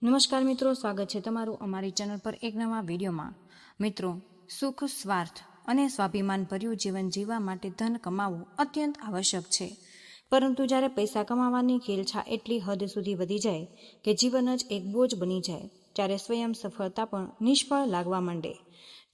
નમસ્કાર મિત્રો, સ્વાગત છે તમારું અમારી ચેનલ પર એક નવા વિડીયોમાં। મિત્રો, સુખ, સ્વાર્થ અને સ્વાભિમાન ભર્યું જીવન જીવવા માટે ધન કમાવવું અત્યંત આવશ્યક છે, પરંતુ જ્યારે પૈસા કમાવાની ખેલછા એટલી હદ સુધી વધી જાય કે જીવન જ એક બોજ બની જાય, ત્યારે સ્વયં સફળતા પણ નિષ્ફળ લાગવા માંડે।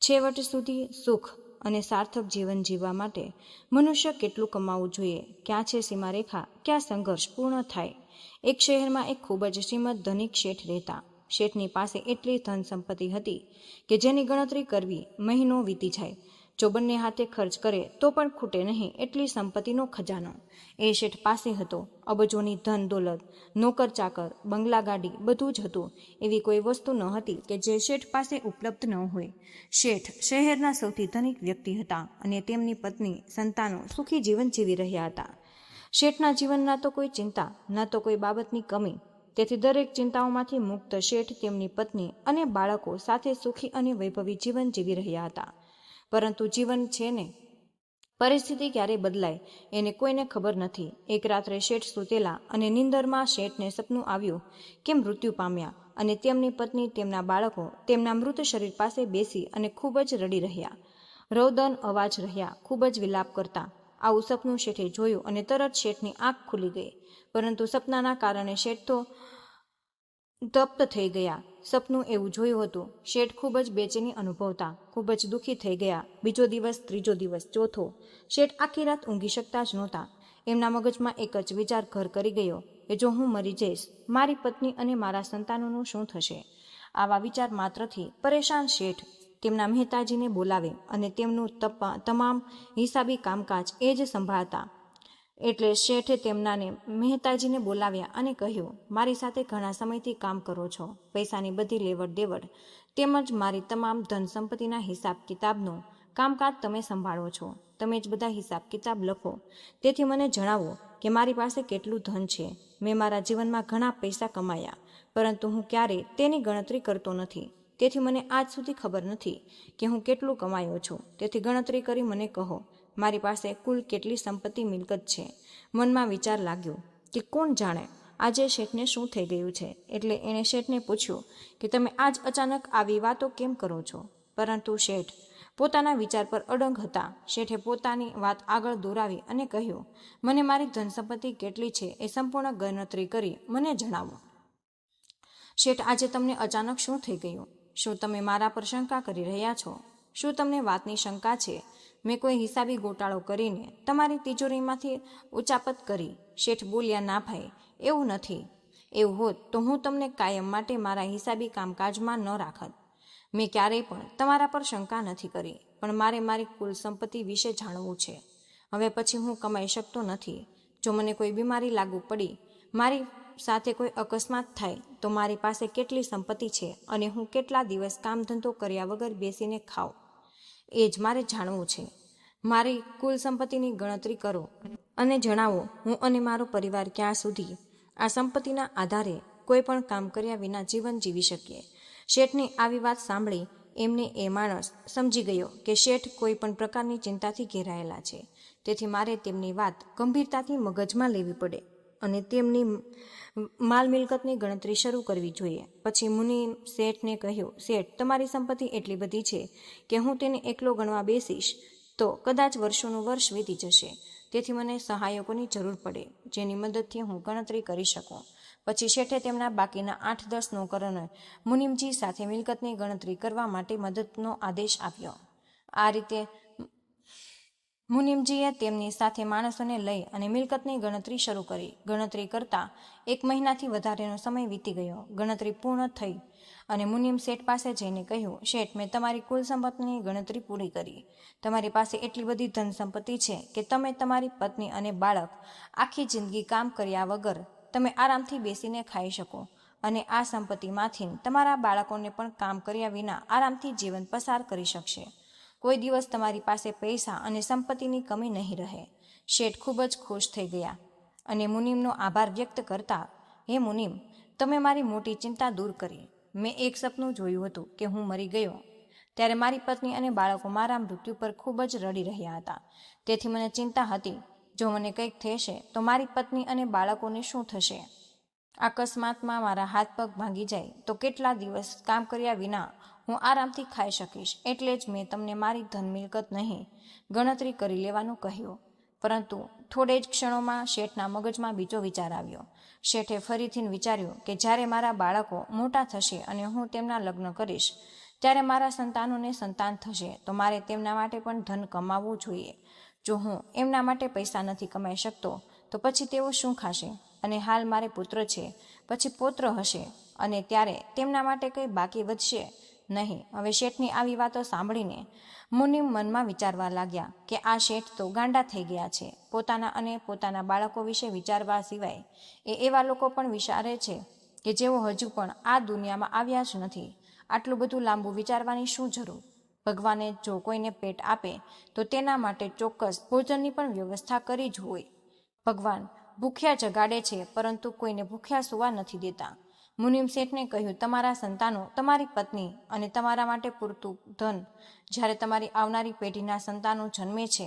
છેવટ સુધી સુખ અને સાર્થક જીવન જીવવા માટે મનુષ્ય કેટલું કમાવવું જોઈએ, ક્યાં છે સીમારેખા, ક્યાં સંઘર્ષ પૂર્ણ થાય। એક શહેરમાં એક ખૂબ જ શ્રીમંત ધનિક શેઠ રહેતા। શેઠની પાસે એટલી ધન સંપત્તિ હતી કે જેની ગણતરી કરવી મહિનો વીતી જાય। જો બંને હાથે ખર્ચ કરે તો પણ ખૂટે નહીં એટલી સંપત્તિનો ખજાનો એ શેઠ પાસે હતો। અબજોની ધન દોલત, નોકર ચાકર, બંગલા ગાડી બધું જ હતું। એવી કોઈ વસ્તુ ન હતી કે જે શેઠ પાસે ઉપલબ્ધ ન હોય। શેઠ શહેરના સૌથી ધનિક વ્યક્તિ હતા અને તેમની પત્ની, સંતાનો સુખી જીવન જીવી રહ્યા હતા। શેઠના જીવન ના તો કોઈ ચિંતા, ના તો કોઈ બાબતની કમી, તેથી દરેક ચિંતાઓમાંથી મુક્ત શેઠ તેમની પત્ની અને બાળકો સાથે સુખી અને વૈભવી જીવન જીવી રહ્યા હતા। પરંતુ જીવન છે ને, પરિસ્થિતિ ક્યારે બદલાય એને કોઈને ખબર નથી। એક રાત્રે શેઠ સૂતેલા અને નીંદરમાં શેઠને સપનું આવ્યું કે મૃત્યુ પામ્યા અને તેમની પત્ની, તેમના બાળકો તેમના મૃત શરીર પાસે બેસી અને ખૂબ જ રડી રહ્યા, રોદન અવાજ રહ્યા, ખૂબ જ વિલાપ કરતા। આવું સપનું શેઠે જોયું અને તરત શેઠની આંખ ખુલી ગઈ, પરંતુ સપનાના કારણે શેઠ તો તપ્ત થઈ ગયા। સપનું એવું જોયું હતું, શેઠ ખૂબ જ બેચેની અનુભવતા, ખૂબ જ દુઃખી થઈ ગયા। બીજો દિવસ, ત્રીજો દિવસ, ચોથો, શેઠ આખી રાત ઊંઘી શકતા જ નહોતા। એમના મગજમાં એક જ વિચાર ઘર કરી ગયો કે જો હું મરી જઈશ, મારી પત્ની અને મારા સંતાનોનું શું થશે? આવા વિચાર માત્રથી પરેશાન શેઠ તેમના મહેતાજીને બોલાવે અને તેમનું તમામ હિસાબી કામકાજ એ જ સંભાળતા। એટલે શેઠે તેમનાને મહેતાજીને બોલાવ્યા અને કહ્યું, મારી સાથે ઘણા સમયથી કામ કરો છો, પૈસાની બધી લેવડ દેવડ તેમજ મારી તમામ ધન સંપત્તિના હિસાબ કિતાબનું કામકાજ તમે સંભાળો છો, તમે જ બધા હિસાબ કિતાબ લખો। તેથી મને જણાવો કે મારી પાસે કેટલું ધન છે। મેં મારા જીવનમાં ઘણા પૈસા કમાયા, પરંતુ હું ક્યારેય તેની ગણતરી કરતો નથી, તેથી મને આજ સુધી ખબર નથી કે હું કેટલું કમાયો છું। તેથી ગણતરી કરી મને કહો, મારી પાસે કુલ કેટલી સંપત્તિ મિલકત છે? મનમાં વિચાર લાગ્યો કે કોણ જાણે આજે શેઠને શું થઈ ગયું છે, એટલે એણે શેઠને પૂછ્યું કે તમે આજ અચાનક આવી વાતો કેમ કરો છો? પરંતુ શેઠ પોતાના વિચાર પર અડગ હતા। શેઠે પોતાની વાત આગળ દોરાવી અને કહ્યું, મને મારી ધન સંપત્તિ કેટલી છે એ સંપૂર્ણ ગણતરી કરી મને જણાવો। શેઠ, આજે તમને અચાનક શું થઈ ગયું? શું તમે મારા પર શંકા કરી રહ્યા છો? શું તમને વાતની શંકા છે મેં કોઈ હિસાબી ગોટાળો કરીને તમારી તિજોરીમાંથી ઉચાપત કરી? શેઠ બોલ્યા, ના ભાઈ, એવું નથી। એવું હોત તો હું તમને કાયમ માટે મારા હિસાબી કામકાજમાં ન રાખત। મેં ક્યારેય પણ તમારા પર શંકા નથી કરી, પણ મારે મારી કુલ સંપત્તિ વિશે જાણવું છે। હવે પછી હું કમાઈ શકતો નથી। જો મને કોઈ બીમારી લાગુ પડી, મારી સાથે કોઈ અકસ્માત થાય તો મારી પાસે કેટલી સંપત્તિ છે અને હું કેટલા દિવસ કામ ધંધો કર્યા વગર બેસીને ખાઉં, એ જ મારે જાણવું છે। મારી કુલ સંપત્તિની ગણતરી કરો અને જણાવો, હું અને મારો પરિવાર ક્યાં સુધી આ સંપત્તિના આધારે કોઈ પણ કામ કર્યા વિના જીવન જીવી શકીએ। શેઠની આવી વાત સાંભળી એમને એ માણસ સમજી ગયો કે શેઠ કોઈ પણ પ્રકારની ચિંતાથી ઘેરાયેલા છે, તેથી મારે તેમની વાત ગંભીરતાથી મગજમાં લેવી પડે અને તેમની માલ મિલકતની ગણતરી શરૂ કરવી જોઈએ। પછી મુનિ શેઠને કહ્યું, શેઠ, તમારી સંપત્તિ એટલી બધી છે કે હું તેને એકલો ગણવા બેસીશ તો કદાચ વર્ષોનું વર્ષ વીતી જશે, તેથી મને સહાયકોની જરૂર પડે જેની મદદથી હું ગણતરી કરી શકું। પછી શેઠે તેમના બાકીના 8-10 નોકરોને મુનિમજી સાથે મિલકતની ગણતરી કરવા માટે મદદનો આદેશ આપ્યો। આ રીતે મુનિમજીએ તેમની સાથે માણસોને લઈ અને મિલકતની ગણતરી શરૂ કરી। ગણતરી કરતા 1 મહિનાથી વધારેનો સમય વીતી ગયો। ગણતરી પૂર્ણ થઈ અને મુનિમ શેઠ પાસે જઈને કહ્યું, શેઠ, મેં તમારી કુલ સંપત્તિની ગણતરી પૂરી કરી। તમારી પાસે એટલી બધી ધન સંપત્તિ છે કે તમે, તમારી પત્ની અને બાળક આખી જિંદગી કામ કર્યા વગર તમે આરામથી બેસીને ખાઈ શકો અને આ સંપત્તિમાંથી તમારા બાળકોને પણ કામ કર્યા વિના આરામથી જીવન પસાર કરી શકશે। કોઈ દિવસ તમારી પાસે પૈસા અને સંપત્તિની કમી નહીં રહે। શેઠ ખૂબ જ ખુશ થઈ ગયા અને મુનિમનો આભાર વ્યક્ત કરતા, હે મુનિમ, તમે મારી મોટી ચિંતા દૂર કરી। મેં એક સપનું જોયું હતું કે હું મરી ગયો ત્યારે મારી પત્ની અને બાળકો મારા મૃત્યુ પર ખૂબ જ રડી રહ્યા હતા, તેથી મને ચિંતા હતી જો મને કંઈક થશે તો મારી પત્ની અને બાળકોને શું થશે? અકસ્માતમાં મારા હાથ પગ ભાંગી જાય તો કેટલા દિવસ કામ કર્યા વિના હું આરામથી ખાઈ શકીશ, એટલે જ મેં તમને મારી ધન મિલકત નહીં ગણતરી કરી લેવાનું કહ્યું. પરંતુ થોડે જ ક્ષણોમાં શેઠના મગજમાં બીજો વિચાર આવ્યો. શેઠે ફરીથી વિચાર્યું કે જ્યારે મારા બાળકો મોટા થશે અને હું તેમના લગ્ન કરીશ, ત્યારે મારા સંતાનોને સંતાન થશે તો મારે તેમના માટે પણ ધન કમાવવું જોઈએ. જો હું એમના માટે પૈસા નથી કમાઈ શકતો તો પછી તેઓ શું ખાશે? અને હાલ મારે પુત્ર છે, પછી પૌત્ર હશે, અને ત્યારે તેમના માટે કંઈ બાકી વધશે નહીં. હવે શેઠની આવી વાતો સાંભળીને મુનિમ મનમાં વિચારવા લાગ્યા કે આ શેઠ તો ગાંડા થઈ ગયા છે. પોતાના અને પોતાના બાળકો વિશે વિચારવા સિવાય એ એવા લોકો પણ વિચારે છે કે જેઓ હજુ પણ આ દુનિયામાં આવ્યા જ નથી. આટલું બધું લાંબુ વિચારવાની શું જરૂર? ભગવાને જો કોઈને પેટ આપે તો તેના માટે ચોક્કસ ભોજનની પણ વ્યવસ્થા કરી જ હોય. ભગવાન ભૂખ્યા જગાડે છે, પરંતુ કોઈને ભૂખ્યા સુવા નથી દેતા. મુનિમ શેઠને કહ્યું, તમારા સંતાનો, તમારી પત્ની અને તમારા માટે પૂરતું ધન જ્યારે તમારી આવનારી પેઢીના સંતાનો જન્મે છે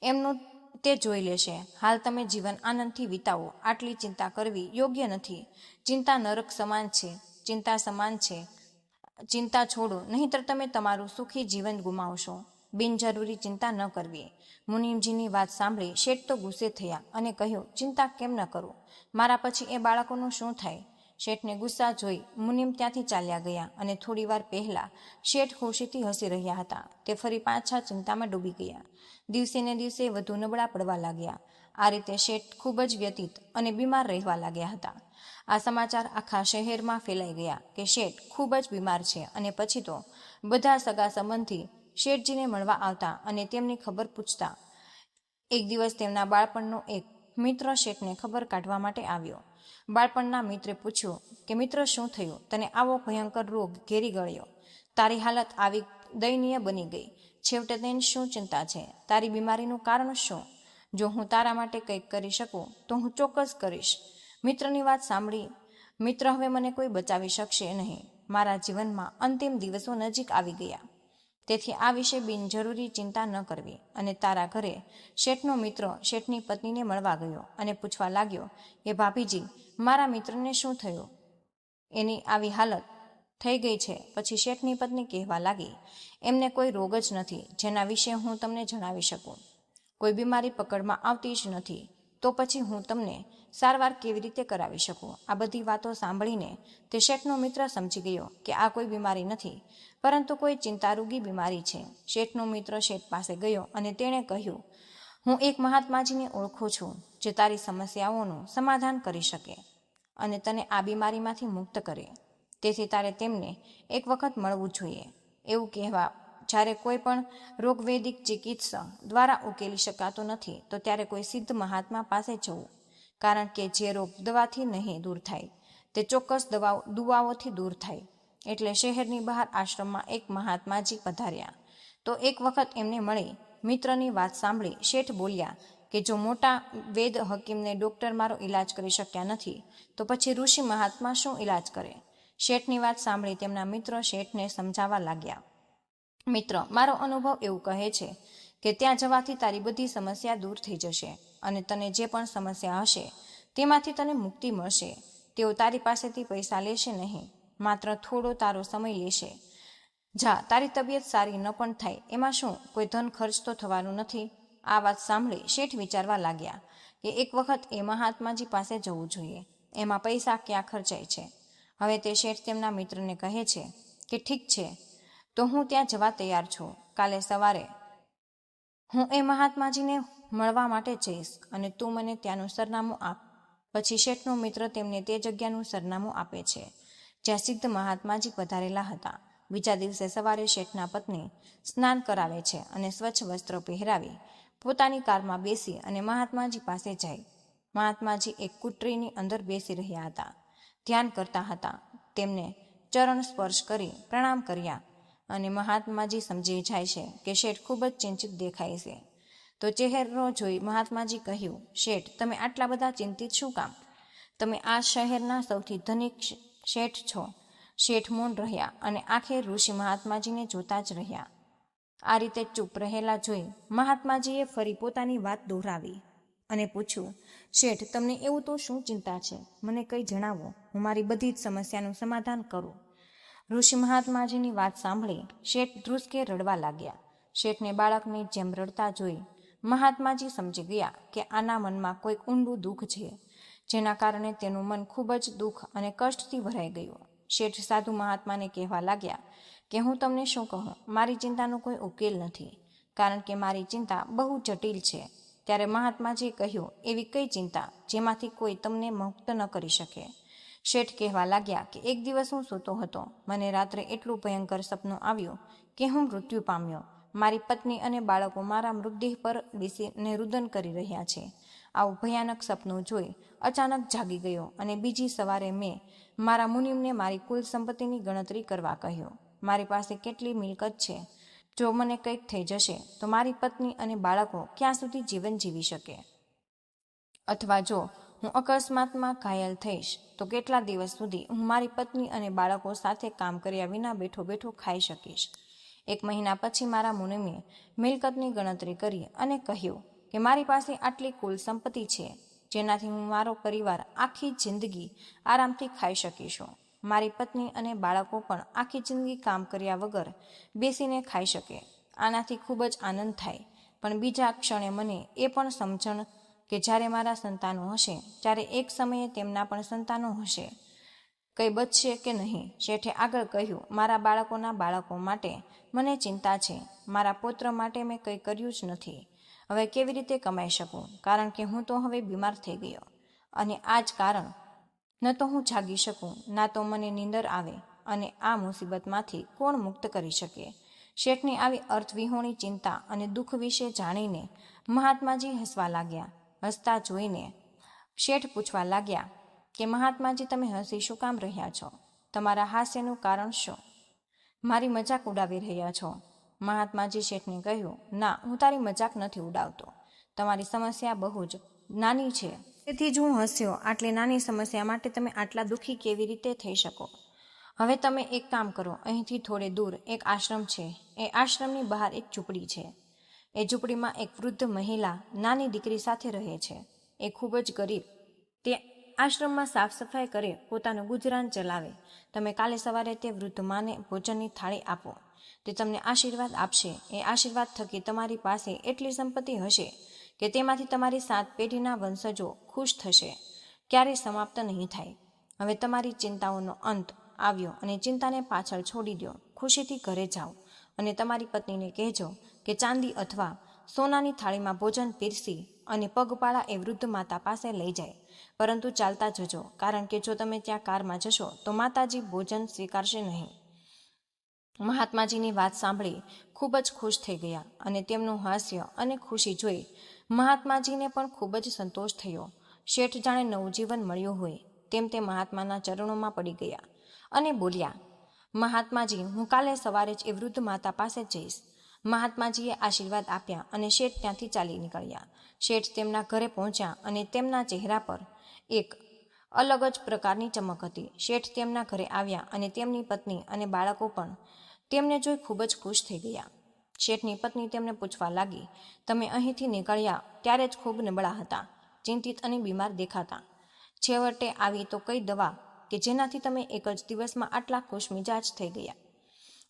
એમનું તે જોઈ લેશે. હાલ તમે જીવન આનંદથી વિતાવો. આટલી ચિંતા કરવી યોગ્ય નથી. ચિંતા નરક સમાન છે. ચિંતા છોડો, નહીંતર તમે તમારું સુખી જીવન ગુમાવશો. બિનજરૂરી ચિંતા ન કરવી. મુનિમજીની વાત સાંભળી શેઠ તો ગુસ્સે થયા અને કહ્યું, ચિંતા કેમ ન કરું? મારા પછી એ બાળકોનું શું થાય? શેઠને ગુસ્સા જોઈ મુનિમ ત્યાંથી ચાલ્યા ગયા અને થોડી વાર પહેલા શેઠ ખુશીથી હસી રહ્યા હતા તે ફરી પાછા ચિંતામાં ડૂબી ગયા. દિવસે ને દિવસે વધુ નબળા પડવા લાગ્યા. આ રીતે શેઠ ખૂબ જ વ્યતીત અને બીમાર રહેવા લાગ્યા હતા. આ સમાચાર આખા શહેરમાં ફેલાઈ ગયા કે શેઠ ખૂબ જ બીમાર છે, અને પછી તો બધા સગા સંબંધી શેઠજીને મળવા આવતા અને તેમની ખબર પૂછતા. એક દિવસ તેમના બાળપણનો એક મિત્ર શેઠને ખબર કાઢવા માટે આવ્યો. બાળપણના મિત્રે પૂછ્યું કે મિત્ર, શું થયું? તને આવો ભયંકર રોગ ઘેરી ગયો. તારી હાલત આવી દયનીય બની ગઈ. છેવટે તેને શું ચિંતા છે? તારી બીમારીનું કારણ શું? જો હું તારા માટે કંઈક કરી શકું તો હું ચોક્કસ કરીશ. મિત્રની વાત સાંભળી મિત્ર, હવે મને કોઈ બચાવી શકશે નહીં. મારા જીવનમાં અંતિમ દિવસો નજીક આવી ગયા, તેથી આ વિશે બિનજરૂરી ચિંતા ન કરવી. અને તારા ઘરે શેઠનો મિત્ર શેઠની પત્નીને મળવા ગયો અને પૂછવા લાગ્યો કે ભાભીજી, મારા મિત્રને શું થયું? એની આવી હાલત થઈ ગઈ છે. પછી શેઠની પત્ની કહેવા લાગી, એમને કોઈ રોગ જ નથી જેના વિશે હું તમને જણાવી શકું. કોઈ બીમારી પકડમાં આવતી જ નથી. તો પછી હું તમને સારવાર કેવી રીતે કરાવી શકું? આ બધી વાતો સાંભળીને તે શેઠનો મિત્ર સમજી ગયો કે આ કોઈ બીમારી નથી, પરંતુ કોઈ ચિંતારૂગી બીમારી છે. શેઠનો મિત્ર શેઠ પાસે ગયો અને તેણે કહ્યું, હું એક મહાત્માજીને ઓળખું છું જે તારી સમસ્યાઓનું સમાધાન કરી શકે અને તને આ બીમારીમાંથી મુક્ત કરે. તેથી તારે તેમને એક વખત મળવું જોઈએ. એવું કહેવા, જ્યારે કોઈ પણ રોગ વૈદિક ચિકિત્સા દ્વારા ઉકેલી શકાતો નથી તો ત્યારે કોઈ સિદ્ધ મહાત્મા પાસે જવું. કારણ કે જે રોગ દવાથી નહીં દૂર થાય તે ચોક્કસ દુવાઓથી દૂર થાય. એટલે શહેરની બહાર આશ્રમમાં એક મહાત્માજી પધાર્યા તો એક વખત એમને મળી મિત્રની વાત સાંભળી શેઠ બોલ્યા કે જો મોટા વેદ હકીમને ડૉક્ટર મારો ઈલાજ કરી શક્યા નથી તો પછી ઋષિ મહાત્મા શું ઈલાજ કરે? શેઠની વાત સાંભળી તેમના મિત્ર શેઠને સમજાવવા લાગ્યા. મિત્ર, મારો અનુભવ એવું કહે છે કે ત્યાં જવાથી તારી બધી સમસ્યા દૂર થઈ જશે અને તને જે પણ સમસ્યા હશે તેમાંથી તને મુક્તિ મળશે. તેઓ તારી પાસેથી પૈસા લેશે નહીં, માત્ર થોડો તારો સમય લેશે. જા, તારી તબિયત સારી ન પણ થાય એમાં શું, કોઈ ધન ખર્ચ તો થવાનું નથી. આ વાત સાંભળી શેઠ વિચારવા લાગ્યા કે એક વખત એ મહાત્માજી પાસે જવું જોઈએ. એમાં પૈસા ક્યાં ખર્ચાય છે? હવે તે શેઠ તેમના મિત્રને કહે છે કે ઠીક છે, તો હું ત્યાં જવા તૈયાર છું. કાલે સવારે હું એ મહાત્માજીને મળવા માટે જઈશ અને તું મને ત્યાંનું સરનામું આપ. પછી શેઠનો મિત્ર તેમને તે જગ્યાનું સરનામું આપે છે જ્યાં સિદ્ધ મહાત્માજી પધારેલા હતા. બીજા દિવસે સવારે શેઠના પત્ની સ્નાન કરાવે છે અને સ્વચ્છ વસ્ત્રો પહેરાવી પોતાની કારમાં બેસી અને મહાત્માજી પાસે જાય. મહાત્માજી એક કુટરીની અંદર બેસી રહ્યા હતા, ધ્યાન કરતા હતા. તેમને ચરણ સ્પર્શ કરી પ્રણામ કર્યા અને મહાત્માજી સમજી જાય છે કે શેઠ ખૂબ જ ચિંતિત દેખાય છે. તો ચહેરો જોઈ મહાત્માજી કહ્યું, શેઠ, તમે આટલા બધા ચિંતિત શું કામ? તમે આ શહેરના સૌથી ધનિક શેઠ છો. શેઠ મૌન રહ્યા અને આંખે ઋષિ મહાત્માજીને જોતા જ રહ્યા. આ રીતે ચૂપ રહેલા જોઈ મહાત્માજીએ ફરી પોતાની વાત દોહરાવી. અને પૂછ્યું, શેઠ, તમને એવું તો શું ચિંતા છે? મને કંઈ જણાવો, હું મારી બધી જ સમસ્યાનું સમાધાન કરું. ઋષિ મહાત્માજીની વાત સાંભળી શેઠ ધ્રુસકે રડવા લાગ્યા. શેઠને બાળકની જેમ રડતા જોઈ મહાત્માજી સમજી ગયા કે આના મનમાં કોઈક ઊંડું દુઃખ છે, જેના કારણે તેનું મન ખૂબ જ દુઃખ અને કષ્ટથી ભરાઈ ગયું. શેઠ સાધુ મહાત્માને કહેવા લાગ્યા કે હું તમને શું કહું, મારી ચિંતાનો કોઈ ઉકેલ નથી, કારણ કે મારી ચિંતા બહુ જટિલ છે. ત્યારે મહાત્માજીએ કહ્યું, એવી કઈ ચિંતા જેમાંથી કોઈ તમને મુક્ત ન કરી શકે? શેઠ કહેવા લાગ્યા કે એક દિવસ હું સૂતો હતો, મને રાત્રે એટલું ભયંકર સપનું આવ્યું કે હું મૃત્યુ પામ્યો. મારી પત્ની અને બાળકો મારા મૃતદેહ પર બેસીને રુદન કરી રહ્યા છે. આવું ભયાનક સપનું જોઈ અચાનક જાગી ગયો અને બીજી સવારે મેં મારા મુનિમને મારી કુલ સંપત્તિની ગણતરી કરવા કહ્યું. મારી પાસે કેટલી મિલકત છે? જો મને કંઈક થઈ જશે તો મારી પત્ની અને બાળકો ક્યાં સુધી જીવન જીવી શકે? અથવા જો હું અકસ્માતમાં ઘાયલ થઈશ તો કેટલા દિવસ સુધી હું મારી પત્ની અને બાળકો સાથે કામ કર્યા વિના બેઠો બેઠો ખાઈ શકીશ? 1 મહિના પછી મારા મુનિમે મિલકતની ગણતરી કરી અને કહ્યું કે મારી પાસે આટલી કુલ સંપત્તિ છે, જેનાથી હું મારો પરિવાર આખી જિંદગી આરામથી ખાઈ શકીશું. મારી પત્ની અને બાળકો પણ આખી જિંદગી કામ કર્યા વગર બેસીને ખાઈ શકે. આનાથી ખૂબ જ આનંદ થાય. પણ બીજા ક્ષણે મને એ પણ સમજણ કે જ્યારે મારા સંતાનો હશે ત્યારે એક સમયે તેમના પણ સંતાનો હશે. કંઈ બચશે કે નહીં? શેઠે આગળ કહ્યું, મારા બાળકોના બાળકો માટે મને ચિંતા છે. મારા પૌત્ર માટે મેં કંઈ કર્યું જ નથી. હવે કેવી રીતે કમાઈ શકું? કારણ કે હું તો હવે બીમાર થઈ ગયો અને આ જ કારણ, ન તો હું જાગી શકું, ના તો મને નીંદર આવે, અને આ મુસીબતમાંથી કોણ મુક્ત કરી શકે? શેઠની આવી અર્થવિહોણી ચિંતા અને દુઃખ વિશે જાણીને મહાત્માજી હસવા લાગ્યા. હસતા જોઈને શેઠ પૂછવા લાગ્યા કે મહાત્માજી, તમે હસી શું કામ રહ્યા છો? તમારા હાસ્યનું કારણ શું? મારી મજાક ઉડાવી રહ્યા છો? મહાત્માજી શેઠને કહ્યું, ના, હું તારી મજાક નથી ઉડાવતો. તમારી સમસ્યા બહુ જ નાની છે, તેથી જ હું હસ્યો. આટલી નાની સમસ્યા માટે તમે આટલા દુઃખી કેવી રીતે થઈ શકો? હવે તમે એક કામ કરો, અહીંથી થોડે દૂર એક આશ્રમ છે. એ આશ્રમની બહાર એક ઝૂંપડી છે. એ ઝૂંપડીમાં એક વૃદ્ધ મહિલા નાની દીકરી સાથે રહે છે. એ ખૂબ જ ગરીબ. તે આશ્રમમાં સાફ સફાઈ કરે, પોતાનું ગુજરાન ચલાવે. તમે કાલે સવારે તે વૃદ્ધ માને ભોજનની થાળી આપો. તે તમને આશીર્વાદ આપશે. એ આશીર્વાદ થકી તમારી પાસે એટલી સંપત્તિ હશે કે તેમાંથી તમારી 7 પેઢીના વંશજો ખુશ થશે, ક્યારેય સમાપ્ત નહીં થાય. હવે તમારી ચિંતાઓનો અંત આવ્યો અને ચિંતાને પાછળ છોડી દો. ખુશીથી ઘરે જાઓ અને તમારી પત્નીને કહેજો કે ચાંદી અથવા સોનાની થાળીમાં ભોજન પીરસી અને પગપાળા એ વૃદ્ધ માતા પાસે લઈ જાય, પરંતુ ચાલતા જજો, કારણ કે જો તમે ત્યાં કારમાં જશો તો માતાજી ભોજન સ્વીકારશે નહીં. મહાત્માજીની વાત સાંભળી ખૂબ જ ખુશ થઈ ગયા અને તેમનું હાસ્ય અને ખુશી જોઈ મહાત્માજીને પણ ખૂબ જ સંતોષ થયો. શેઠ જાણે નવું જીવન મળ્યું હોય તેમ તે મહાત્માના ચરણોમાં પડી ગયા અને બોલ્યા, મહાત્માજી, હું કાલે સવારે જ એ વૃદ્ધ માતા પાસે જઈશ. મહાત્માજીએ આશીર્વાદ આપ્યા અને શેઠ ત્યાંથી ચાલી નીકળ્યા. શેઠ તેમના ઘરે પહોંચ્યા અને તેમના ચહેરા પર એક અલગ જ પ્રકારની ચમક હતી. શેઠ તેમના ઘરે આવ્યા અને તેમની પત્ની અને બાળકો પણ તેમને જોઈ ખૂબ જ ખુશ થઈ ગયા. શેઠની પત્ની તેમને પૂછવા લાગી, તમે અહીંથી નીકળ્યા ત્યારે જ ખૂબ નબળા હતા, ચિંતિત અને બીમાર દેખાતા. છેવટે આવી તો કઈ દવા કે જેનાથી તમે એક જ દિવસમાં આટલા ખુશમિજાજ થઈ ગયા?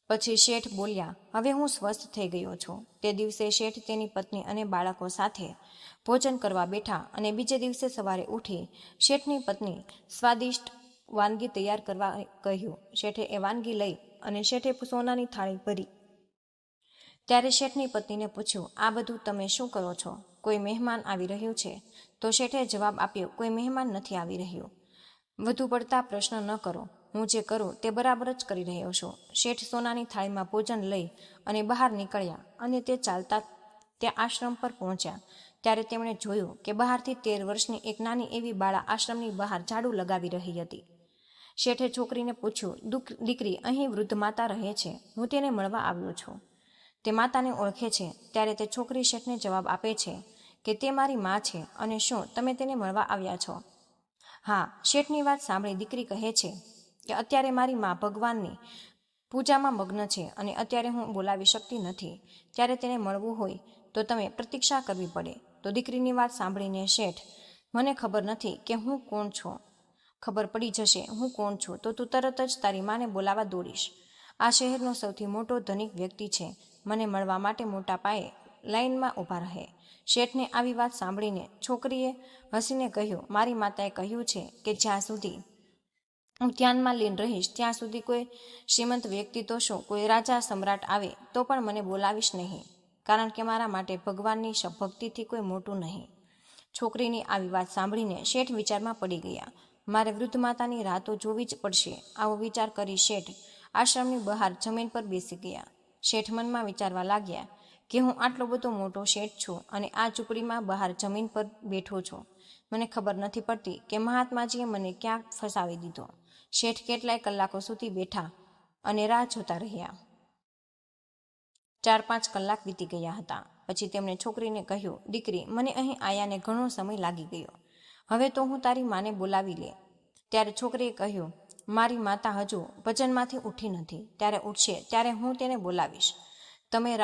પછી શેઠ બોલ્યા, હવે હું સ્વસ્થ થઈ ગયો છું. તે દિવસે શેઠ તેની પત્ની અને બાળકો સાથે ભોજન કરવા બેઠા અને બીજે દિવસે સવારે ઉઠી શેઠની પત્ની સ્વાદિષ્ટ વાનગી તૈયાર કરવા કહ્યું. શેઠે એ વાનગી લઈ અને શેઠે સોનાની થાળી ભરી. ત્યારે શેઠની પત્નીને પૂછ્યું, આ બધું તમે શું કરો છો? કોઈ મહેમાન આવી રહ્યું છે? તો શેઠે જવાબ આપ્યો, કોઈ મહેમાન નથી આવી રહ્યું. વધુ પડતા પ્રશ્ન ન કરો, હું જે કરું તે બરાબર જ કરી રહ્યો છું. શેઠ સોનાની થાળીમાં ભોજન લઈ અને બહાર નીકળ્યા અને તે ચાલતા ત્યાં આશ્રમ પર પહોંચ્યા. ત્યારે તેમણે જોયું કે બહારથી 13 વર્ષની એક નાની એવી બાળા આશ્રમની બહાર ઝાડુ લગાવી રહી હતી. શેઠે છોકરીને પૂછ્યું, દીકરી, અહીં વૃદ્ધ માતા રહે છે, હું તેને મળવા આવ્યો છું. તે માતાને ઓળખે છે. ત્યારે તે છોકરી શેઠને જવાબ આપે છે કે તે મારી માં છે અને શું તમે તેને મળવા આવ્યા છો? હા. શેઠની વાત સાંભળી દીકરી કહે છે કે અત્યારે મારી માં ભગવાનની પૂજામાં મગ્ન છે અને અત્યારે હું બોલાવી શકતી નથી. ત્યારે તેને મળવું હોય તો તમે પ્રતીક્ષા કરવી પડે. તો દીકરીની વાત સાંભળીને શેઠ, મને ખબર નથી કે હું કોણ છું. ખબર પડી જશે હું કોણ છું તો તું તરત જ તારી માને બોલાવા દોડીશ. આ શહેરનો સૌથી મોટો ધનિક વ્યક્તિ છે. મને મળવા માટે મોટા પાયે લાઇનમાં ઊભા રહે. શેઠને આવી વાત સાંભળીને છોકરીએ હસીને કહ્યું, મારી માતાએ કહ્યું છે કે જ્યાં સુધી હું ધ્યાનમાં લીન રહીશ ત્યાં સુધી કોઈ શ્રીમંત વ્યક્તિ તો શું, કોઈ રાજા સમ્રાટ આવે તો પણ મને બોલાવીશ નહીં, કારણ કે મારા માટે ભગવાનની ભક્તિથી કોઈ મોટું નહીં. છોકરીની આવી વાત સાંભળીને શેઠ વિચારમાં પડી ગયા. મારે વૃદ્ધ માતાની રાહ તો જોવી જ પડશે. આવો વિચાર કરી શેઠ આશ્રમની બહાર જમીન પર બેસી ગયા. શેઠ મનમાં વિચારવા લાગ્યા કે હું આટલો બધો મોટો શેઠ છું અને આ ઝૂંપડીમાં બહાર જમીન પર બેઠો છું. મને ખબર નથી પડતી કે મહાત્માજીએ મને ક્યાં ફસાવી દીધો. શેઠ કેટલાય કલાકો સુધી બેઠા અને રાહ જોતા રહ્યા. 4-5 કલાક વીતી ગયા હતા. પછી તેમણે છોકરીને કહ્યું, દીકરી, મને અહીં આયાને ઘણો સમય લાગી ગયો. હવે તો હું તારી માને બોલાવી લે. ત્યારે છોકરીએ કહ્યું, મારી માતા હજુ ભજનમાંથી ઉઠી નથી. ત્યારે ઉઠશે ત્યારે હું તેને બોલાવીશ. તમે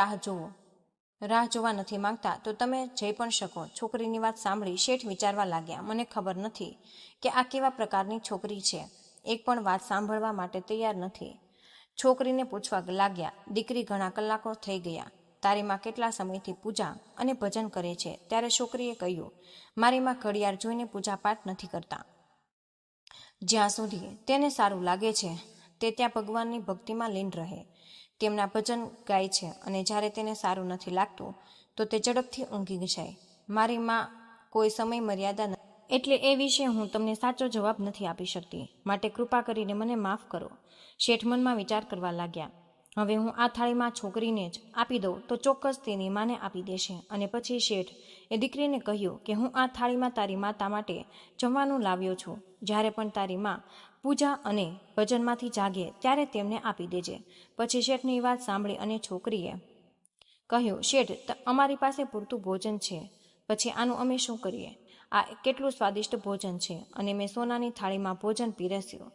રાહ જોવા નથી માંગતા તો તમે જઈ પણ શકો. છોકરીની વાત સાંભળી શેઠ વિચારવા લાગ્યા, મને ખબર નથી કે આ કેવા પ્રકારની છોકરી છે. એક પણ વાત સાંભળવા માટે તૈયાર નથી. છોકરીને પૂછવા લાગ્યા, દીકરી, ઘણા કલાકો થઈ ગયા. તારી માં કેટલા સમયથી પૂજા અને ભજન કરે છે? ત્યારે છોકરીએ કહ્યું, મારી માં ઘડિયાળ જોઈને પૂજા પાઠ નથી કરતા. જ્યાં સુધી તેને સારું લાગે છે તે ત્યાં ભગવાનની ભક્તિમાં લીન રહે. તેમના ભજન ગાય છે અને જ્યારે તેને સારું નથી લાગતું તો તે ઝડપથી ઊંઘી જાય. મારી માં કોઈ સમય મર્યાદા નથી, એટલે એ વિશે હું તમને સાચો જવાબ નથી આપી શકતી. માટે કૃપા કરીને મને માફ કરો. શેઠ મનમાં વિચાર કરવા લાગ્યા, હવે હું આ થાળીમાં છોકરીને જ આપી દઉં તો ચોક્કસ તેની માને આપી દેશે. અને પછી શેઠ એ દીકરીને કહ્યું કે હું આ થાળીમાં તારી માતા માટે જમવાનું લાવ્યો છું. જ્યારે પણ તારી માં પૂજા અને ભજનમાંથી જાગે ત્યારે તેમને આપી દેજે. પછી શેઠની વાત સાંભળી અને છોકરીએ કહ્યું, શેઠ, અમારી પાસે પૂરતું ભોજન છે, પછી આનું અમે શું કરીએ? આ કેટલું સ્વાદિષ્ટ ભોજન છે અને મેં સોનાની થાળીમાં ભોજન પીરસ્યું.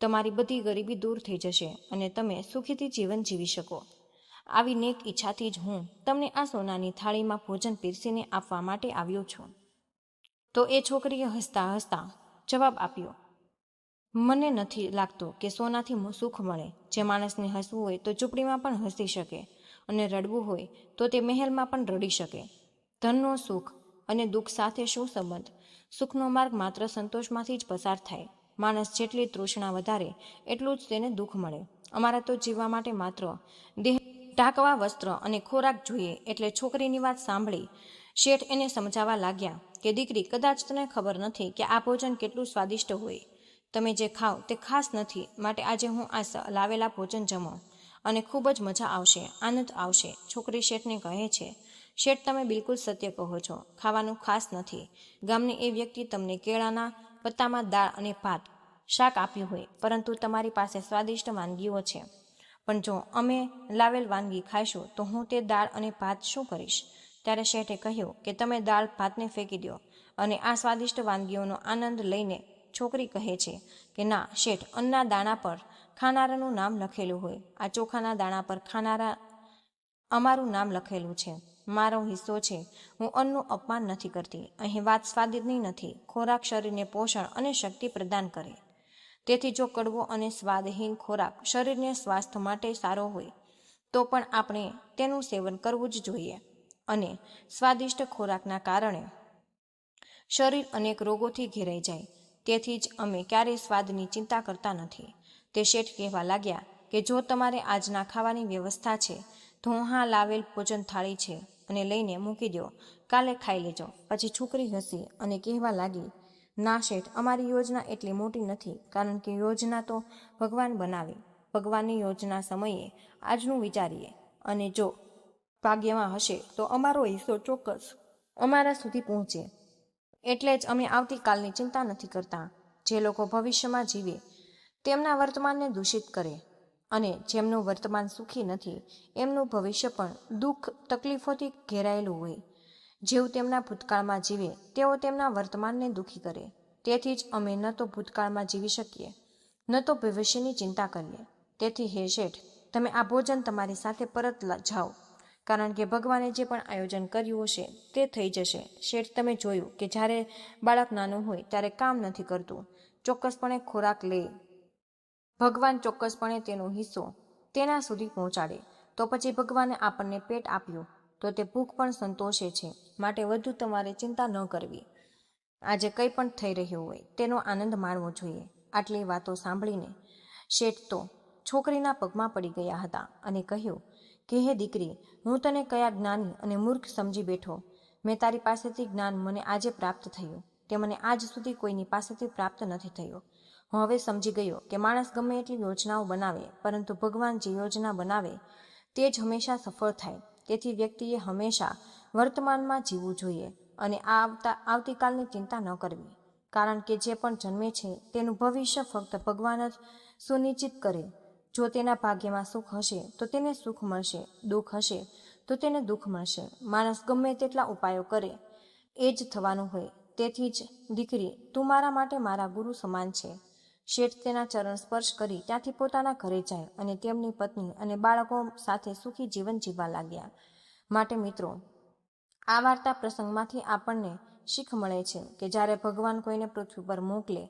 તમારી બધી ગરીબી દૂર થઈ જશે અને તમે સુખીથી જીવન જીવી શકો. આવી નેક ઈચ્છાથી જ હું તમને આ સોનાની થાળીમાં ભોજન પીરસીને આપવા માટે આવ્યો છું. તો એ છોકરીએ હસતા હસતા જવાબ આપ્યો, મને નથી લાગતું કે સોનાથી સુખ મળે. જે માણસને હસવું હોય તો ઝૂંપડીમાં પણ હસી શકે અને રડવું હોય તો તે મહેલમાં પણ રડી શકે. ધનનો સુખ અને દુઃખ સાથે શું સંબંધ? સુખનો માર્ગ માત્ર સંતોષમાંથી જ પસાર થાય. માણસ જેટલી તૃષ્ણા વધારે એટલું જ તેને દુઃખ મળે. અમારે તો જીવવા માટે માત્ર દેહ ઢાંકવા વસ્ત્ર અને ખોરાક જોઈએ. એટલે છોકરીની વાત સાંભળી શેઠ એને સમજાવવા લાગ્યા કે દીકરી, કદાચ તને ખબર નથી કે આ ભોજન કેટલું સ્વાદિષ્ટ હોય. તમે જે ખાવ તે ખાસ નથી, માટે આજે હું આ લાવેલા ભોજન જમો અને ખૂબ જ મજા આવશે, આનંદ આવશે. છોકરી શેઠને કહે છે, શેઠ, તમે બિલકુલ સત્ય કહો છો. ખાવાનું ખાસ નથી. ગામની એ વ્યક્તિ તમને કેળાના પત્તામાં દાળ અને ભાત શાક આપ્યું હોય, પરંતુ તમારી પાસે સ્વાદિષ્ટ વાનગીઓ છે. પણ જો અમે લાવેલ વાનગી ખાઈશું તો હું તે દાળ અને ભાત શું કરીશ? ત્યારે શેઠે કહ્યું કે તમે દાળ ભાતને ફેંકી દો અને આ સ્વાદિષ્ટ વાનગીઓનો આનંદ લઈને. છોકરી કહે છે કે ના શેઠ, અન્નના દાણા પર ખાનારાનું નામ લખેલું હોય. આ ચોખાના દાણા પર ખાનારા અમારું નામ લખેલું છે. મારો હિસ્સો છે. હું અન્નનું અપમાન નથી કરતી. અહીં વાત સ્વાદની નથી. ખોરાક શરીરને પોષણ અને શક્તિ પ્રદાન કરે. તેથી જો કડવો અને સ્વાદહીન ખોરાક શરીરને સ્વાસ્થ્ય માટે સારો હોય તો પણ આપણે તેનું સેવન કરવું જ જોઈએ. અને સ્વાદિષ્ટ ખોરાકના કારણે શરીર અનેક રોગોથી ઘેરાઈ જાય. તેથી જ અમે ક્યારેય સ્વાદની ચિંતા કરતા નથી. તે શેઠ કહેવા લાગ્યા કે જો તમારે આજના ખાવાની વ્યવસ્થા છે તો હા લાવેલ ભોજન થાળી છે અને લઈને મૂકી દો, કાલે ખાઈ લેજો. પછી છોકરી હસી અને કહેવા લાગી, ના શેઠ, અમારી યોજના એટલી મોટી નથી, કારણ કે યોજના તો ભગવાન બનાવે. ભગવાનની યોજના સમયે આજનું વિચારીએ અને જો ભાગ્યમાં હશે તો અમારો હિસ્સો ચોક્કસ અમારા સુધી પહોંચે. એટલે જ અમે આવતીકાલની ચિંતા નથી કરતા. જે લોકો ભવિષ્યમાં જીવે તેમના વર્તમાનને દૂષિત કરે અને જેમનું વર્તમાન સુખી નથી એમનું ભવિષ્ય પણ દુઃખ તકલીફોથી ઘેરાયેલું હોય. જેઓ તેમના ભૂતકાળમાં જીવે તેઓ તેમના વર્તમાનને દુઃખી કરે. તેથી જ અમે ન તો ભૂતકાળમાં જીવી શકીએ ન તો ભવિષ્યની ચિંતા કરીએ. તેથી હે શેઠ, તમે આ ભોજન તમારી સાથે પરત જાઓ. કારણ કે ભગવાને જે પણ આયોજન કર્યું હશે તે થઈ જશે. શેઠ, તમે જોયું કે જ્યારે બાળક નાનું હોય ત્યારે કામ નથી કરતું, ચોક્કસપણે ખોરાક લે, ભગવાન ચોક્કસપણે તેનો હિસ્સો તેના સુધી પહોંચાડે. તો પછી ભગવાને આપણને પેટ આપ્યું તો તે ભૂખ પણ સંતોષે છે. માટે વધુ તમારે ચિંતા ન કરવી. આજે કંઈ પણ થઈ રહ્યું હોય તેનો આનંદ માણવો જોઈએ. આટલી વાતો સાંભળીને શેઠ તો છોકરીના પગમાં પડી ગયા હતા અને કહ્યું કે હે દીકરી, હું તને કયા જ્ઞાની અને મૂર્ખ સમજી બેઠો. મેં તારી પાસેથી જ્ઞાન મને આજે પ્રાપ્ત થયું, તે મને આજ સુધી કોઈની પાસેથી પ્રાપ્ત નથી થયું. હું હવે સમજી ગયો કે માણસ ગમે એટલી યોજનાઓ બનાવે, પરંતુ ભગવાન જે યોજના બનાવે તે જ હંમેશા સફળ થાય. તેથી વ્યક્તિએ હંમેશા વર્તમાનમાં જીવવું જોઈએ અને આવતીકાલની ચિંતા ન કરવી, કારણ કે જે પણ જન્મે છે તેનું ભવિષ્ય ફક્ત ભગવાન જ સુનિશ્ચિત કરે. જો તેના ભાગ્યમાં સુખ હશે તો તેને સુખ મળશે, દુઃખ હશે તો તેને દુઃખ મળશે. માણસ ગમે તેટલા ઉપાયો કરે, એ જ થવાનું હોય. તેથી જ દીકરી, તું મારા માટે મારા ગુરુ સમાન છે. શેઠ તેના ચરણ સ્પર્શ કરી ત્યાંથી પોતાના ઘરે જાય અને તેમની પત્ની અને બાળકો સાથે સુખી જીવન જીવવા લાગ્યા. માટે મિત્રો, આ વાર્તા પ્રસંગમાંથી આપણને શીખ મળે છે કે જ્યારે ભગવાન કોઈને પૃથ્વી પર મોકલે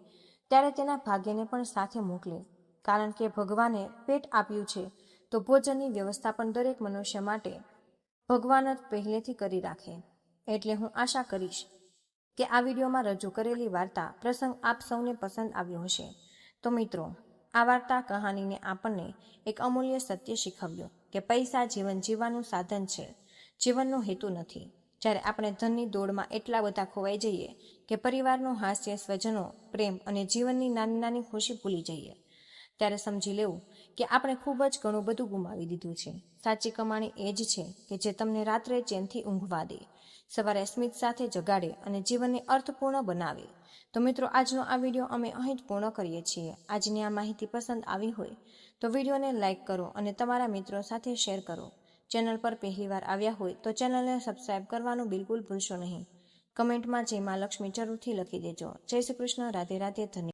ત્યારે તેના ભાગ્યને પણ સાથે મોકલે. કારણ કે ભગવાને પેટ આપ્યું છે તો ભોજનની વ્યવસ્થા પણ દરેક મનુષ્ય માટે ભગવાન જ પહેલેથી કરી રાખે. એટલે હું આશા કરીશ કે આ વિડીયોમાં રજૂ કરેલી વાર્તા પ્રસંગ આપ સૌને પસંદ આવ્યો હશે. તો મિત્રો, આ વાર્તા કહાનીને આપણને એક અમૂલ્ય સત્ય શીખવ્યું કે પૈસા જીવન જીવવાનું સાધન છે, જીવનનો હેતુ નથી. જ્યારે આપણે ધનની દોડમાં એટલા બધા ખોવાઈ જઈએ કે પરિવારનું હાસ્ય, સ્વજનો, પ્રેમ અને જીવનની નાની નાની ખુશી ભૂલી જઈએ, ત્યારે સમજી લેવું કે આપણે ખૂબ જ ઘણું બધું ગુમાવી દીધું છે. સાચી કમાણી એ જ છે કે જે તમને રાત્રે ચેનથી ઊંઘવા દે, સવારે સ્મિત સાથે જગાડે અને જીવનને અર્થપૂર્ણ બનાવે. તો મિત્રો, આજનો આ વિડીયો અમે અહીં જ પૂર્ણ કરીએ છીએ. આજની આ માહિતી પસંદ આવી હોય તો વિડીયોને લાઇક કરો અને તમારા મિત્રો સાથે શેર કરો. ચેનલ પર પહેલીવાર આવ્યા હોય તો ચેનલને સબસ્ક્રાઇબ કરવાનું બિલકુલ ભૂલશો નહીં. કમેન્ટમાં જય મા લક્ષ્મી જરૂરથી લખી દેજો. જય શ્રી કૃષ્ણ. રાધે રાધે. ધન્યવાદ.